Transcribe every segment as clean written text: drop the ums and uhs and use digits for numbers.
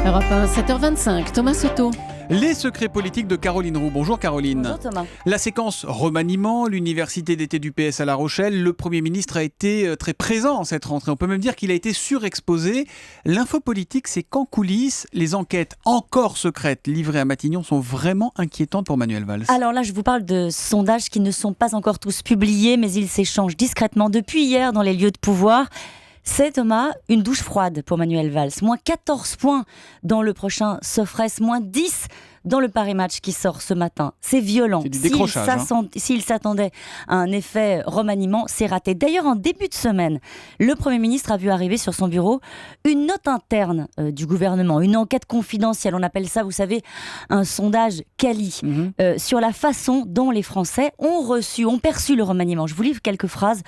Europe 1, 7h25, Thomas Soto. Les secrets politiques de Caroline Roux. Bonjour Caroline. Bonjour Thomas. La séquence remaniement, l'université d'été du PS à La Rochelle, le Premier ministre a été très présent en cette rentrée. On peut même dire qu'il a été surexposé. L'info politique, c'est qu'en coulisses, les enquêtes encore secrètes livrées à Matignon sont vraiment inquiétantes pour Manuel Valls. Alors là, je vous parle de sondages qui ne sont pas encore tous publiés, mais ils s'échangent discrètement depuis hier dans les lieux de pouvoir. C'est, Thomas, une douche froide pour Manuel Valls. Moins 14 points dans le prochain Sofres, moins 10 dans le Paris Match qui sort ce matin. C'est violent. C'est du décrochage. S'il s'attendait à un effet remaniement, c'est raté. D'ailleurs, en début de semaine, le Premier ministre a vu arriver sur son bureau une note interne du gouvernement, une enquête confidentielle. On appelle ça, vous savez, un sondage quali sur la façon dont les Français ont perçu le remaniement. Je vous livre quelques phrases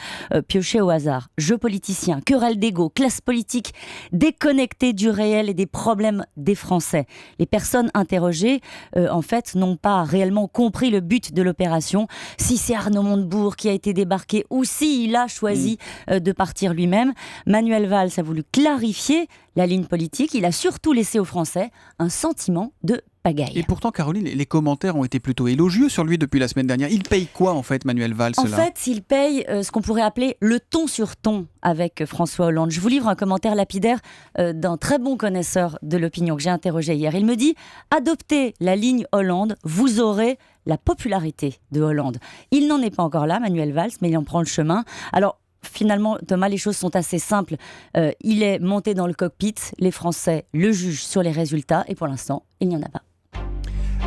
piochées au hasard. Jeux politiciens, querelles d'ego, classe politique déconnectée du réel et des problèmes des Français. Les personnes interrogées en fait, n'ont pas réellement compris le but de l'opération. Si c'est Arnaud Montebourg qui a été débarqué ou s'il a choisi de partir lui-même, Manuel Valls a voulu clarifier la ligne politique. Il a surtout laissé aux Français un sentiment de pagaille. Et pourtant, Caroline, les commentaires ont été plutôt élogieux sur lui depuis la semaine dernière. Il paye quoi, en fait, Manuel Valls En là fait, il paye ce qu'on pourrait appeler le ton sur ton avec François Hollande. Je vous livre un commentaire lapidaire d'un très bon connaisseur de l'opinion que j'ai interrogé hier. Il me dit « Adoptez la ligne Hollande, vous aurez la popularité de Hollande ». Il n'en est pas encore là, Manuel Valls, mais il en prend le chemin. Alors, finalement, Thomas, les choses sont assez simples. Il est monté dans le cockpit, les Français le jugent sur les résultats, et pour l'instant, il n'y en a pas.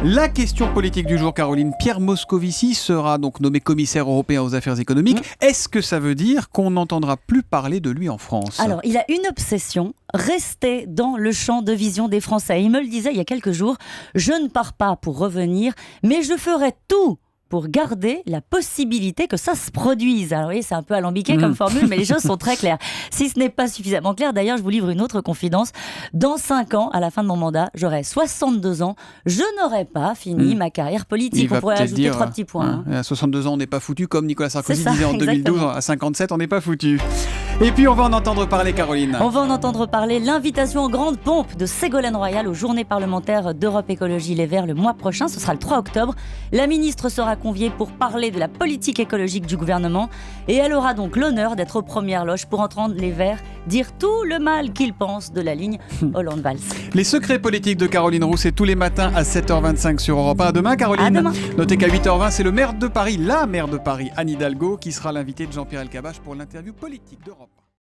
La question politique du jour, Caroline. Pierre Moscovici sera donc nommé commissaire européen aux affaires économiques. Est-ce que ça veut dire qu'on n'entendra plus parler de lui en France ? Alors, il a une obsession, rester dans le champ de vision des Français. Il me le disait il y a quelques jours, je ne pars pas pour revenir, mais je ferai tout pour garder la possibilité que ça se produise. Alors, vous voyez, c'est un peu alambiqué comme formule, mais les choses sont très claires. Si ce n'est pas suffisamment clair, d'ailleurs, je vous livre une autre confidence. Dans 5 ans, à la fin de mon mandat, j'aurai 62 ans. Je n'aurai pas fini ma carrière politique. On pourrait ajouter 3 petits points. À 62 ans, on n'est pas foutu, comme Nicolas Sarkozy disait en exactement. 2012. À 57, on n'est pas foutu. Et puis, on va en entendre parler, Caroline. On va en entendre parler. L'invitation en grande pompe de Ségolène Royal aux journées parlementaires d'Europe Écologie Les Verts le mois prochain. Ce sera le 3 octobre. La ministre sera conviée pour parler de la politique écologique du gouvernement. Et elle aura donc l'honneur d'être aux premières loges pour entendre les Verts dire tout le mal qu'ils pensent de la ligne Hollande-Valls. Les secrets politiques de Caroline Roux, c'est tous les matins à 7h25 sur Europe 1. À demain, Caroline. À demain. Notez qu'à 8h20, c'est le maire de Paris, la maire de Paris, Anne Hidalgo, qui sera l'invité de Jean-Pierre Elkabbach pour l'interview politique d'Europe.